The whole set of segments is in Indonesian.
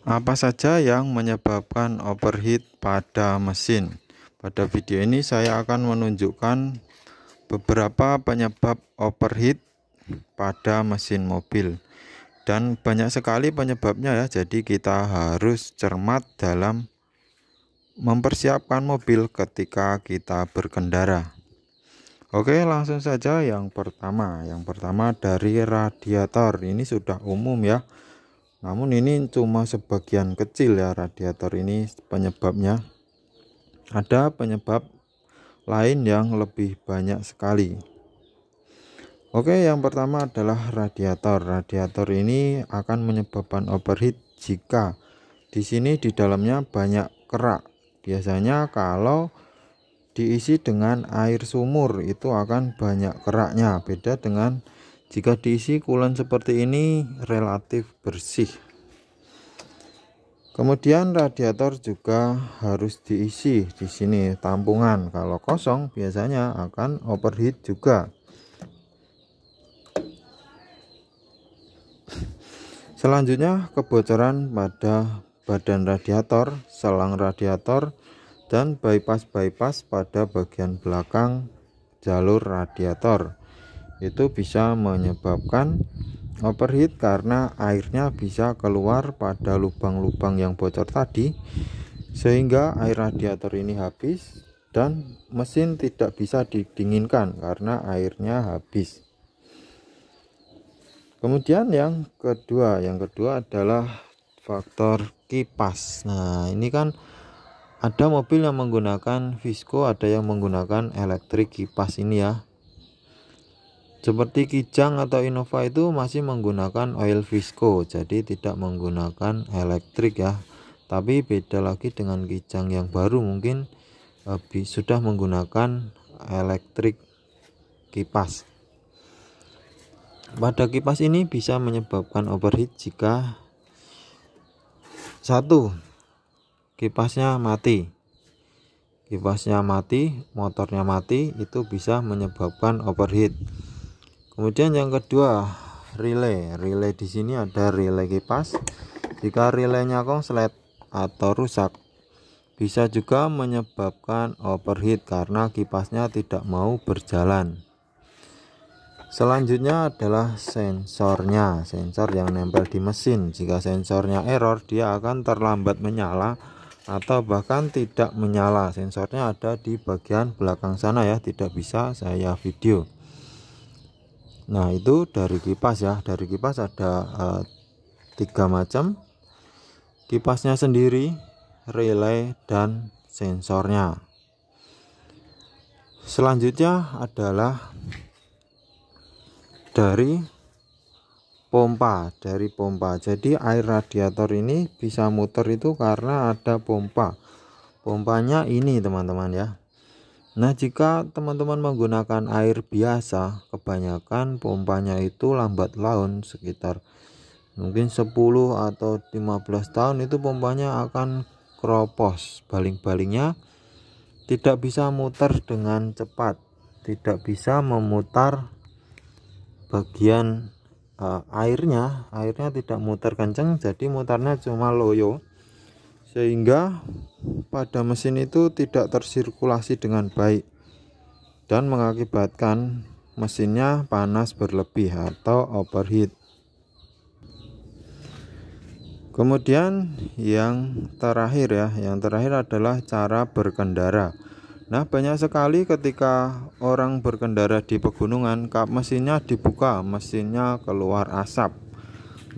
Apa saja yang menyebabkan overheat pada mesin? Pada video ini saya akan menunjukkan beberapa penyebab overheat pada mesin mobil, dan banyak sekali penyebabnya ya. Jadi kita harus cermat dalam mempersiapkan mobil ketika kita berkendara. Oke, langsung saja. Yang pertama dari radiator. Ini sudah umum ya. Namun ini cuma sebagian kecil ya, radiator ini penyebabnya. Ada penyebab lain yang lebih banyak sekali. Oke, yang pertama adalah radiator. Radiator ini akan menyebabkan overheat jika di sini di dalamnya banyak kerak. Biasanya kalau diisi dengan air sumur itu akan banyak keraknya. Beda dengan jika diisi coolant seperti ini, relatif bersih. Kemudian radiator juga harus diisi di sini tampungan. Kalau kosong biasanya akan overheat juga. Selanjutnya kebocoran pada badan radiator, selang radiator, dan bypass pada bagian belakang jalur radiator. Itu bisa menyebabkan overheat karena airnya bisa keluar pada lubang-lubang yang bocor tadi, sehingga air radiator ini habis dan mesin tidak bisa didinginkan karena airnya habis. Kemudian yang kedua adalah faktor kipas. Nah, ini kan ada mobil yang menggunakan visco, ada yang menggunakan elektrik kipas ini ya. Seperti Kijang atau Innova itu masih menggunakan oil visco, jadi tidak menggunakan elektrik ya. Tapi beda lagi dengan Kijang yang baru, mungkin sudah menggunakan elektrik kipas. Pada kipas ini bisa menyebabkan overheat jika satu, kipasnya mati. Motornya mati, itu bisa menyebabkan overheat. Kemudian yang kedua, relay di sini ada relay kipas. Jika relaynya konslet atau rusak, bisa juga menyebabkan overheat karena kipasnya tidak mau berjalan. Selanjutnya adalah sensornya, sensor yang nempel di mesin. Jika sensornya error, dia akan terlambat menyala atau bahkan tidak menyala. Sensornya ada di bagian belakang sana ya, tidak bisa saya video. Nah, itu dari kipas ya. Dari kipas ada 3 macam. Kipasnya sendiri, relay, dan sensornya. Selanjutnya adalah dari pompa. Jadi air radiator ini bisa muter itu karena ada pompa. Pompanya ini teman-teman ya. Nah, jika teman-teman menggunakan air biasa, kebanyakan pompanya itu lambat laun, sekitar mungkin 10 atau 15 tahun itu pompanya akan keropos. Baling-balingnya tidak bisa muter dengan cepat, tidak bisa memutar bagian airnya tidak muter kencang, jadi mutarnya cuma loyo, sehingga pada mesin itu tidak tersirkulasi dengan baik dan mengakibatkan mesinnya panas berlebih atau overheat. Kemudian yang terakhir adalah cara berkendara. Nah, banyak sekali ketika orang berkendara di pegunungan, kap mesinnya dibuka, mesinnya keluar asap.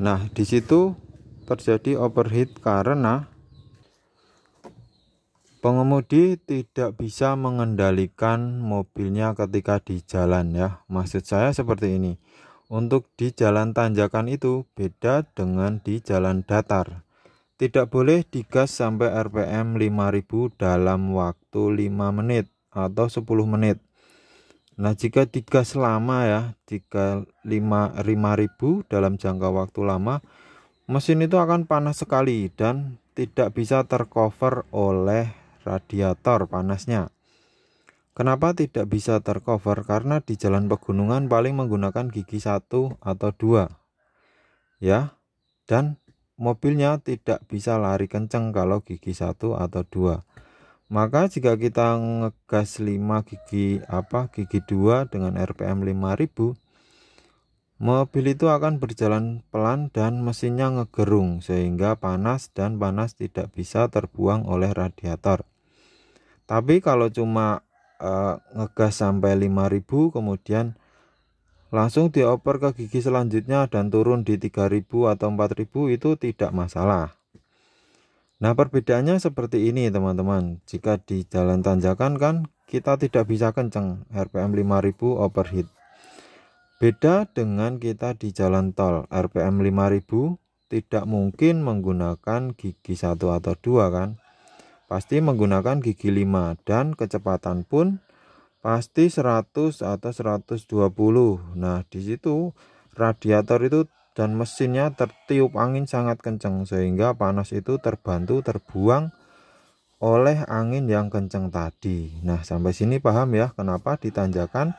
Nah, di situ terjadi overheat karena pengemudi tidak bisa mengendalikan mobilnya ketika di jalan ya. Maksud saya seperti ini. Untuk di jalan tanjakan itu beda dengan di jalan datar. Tidak boleh digas sampai RPM 5000 dalam waktu 5 menit atau 10 menit. Nah, jika digas lama ya, jika 5000 dalam jangka waktu lama, mesin itu akan panas sekali dan tidak bisa tercover oleh radiator panasnya. Kenapa tidak bisa tercover? Karena di jalan pegunungan paling menggunakan gigi 1 atau 2 ya, dan mobilnya tidak bisa lari kenceng kalau gigi 1 atau 2. Maka jika kita ngegas 5 gigi 2 dengan RPM 5000, mobil itu akan berjalan pelan dan mesinnya ngegerung sehingga panas tidak bisa terbuang oleh radiator. Tapi kalau cuma ngegas sampai 5000 kemudian langsung dioper ke gigi selanjutnya dan turun di 3000 atau 4000, itu tidak masalah. Nah, perbedaannya seperti ini teman-teman. Jika di jalan tanjakan kan kita tidak bisa kenceng, RPM 5000 overheat. Beda dengan kita di jalan tol, RPM 5000 tidak mungkin menggunakan gigi 1 atau 2 kan. Pasti menggunakan gigi 5 dan kecepatan pun pasti 100 atau 120. Nah, di situ radiator itu dan mesinnya tertiup angin sangat kencang sehingga panas itu terbuang oleh angin yang kencang tadi. Nah, sampai sini paham ya kenapa di tanjakan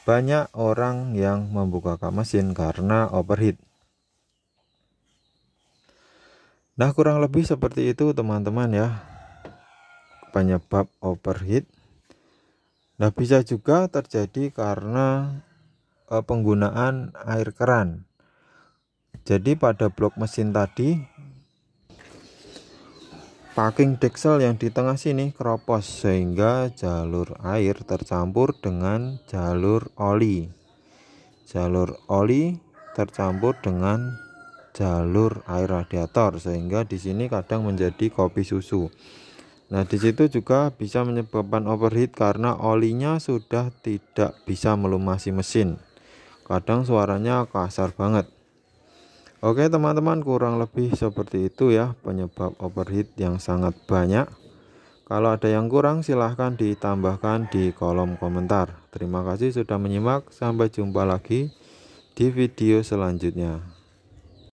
banyak orang yang membuka kap mesin karena overheat. Nah, kurang lebih seperti itu teman-teman ya, penyebab overheat. Nah, bisa juga terjadi karena penggunaan air keran. Jadi pada blok mesin tadi, packing deksel yang di tengah sini keropos sehingga jalur air tercampur dengan jalur oli. Jalur oli tercampur dengan jalur air radiator sehingga di sini kadang menjadi kopi susu. Nah, di situ juga bisa menyebabkan overheat karena olinya sudah tidak bisa melumasi mesin. Kadang suaranya kasar banget. Oke teman-teman, kurang lebih seperti itu ya penyebab overheat yang sangat banyak. Kalau ada yang kurang silahkan ditambahkan di kolom komentar. Terima kasih sudah menyimak, sampai jumpa lagi di video selanjutnya.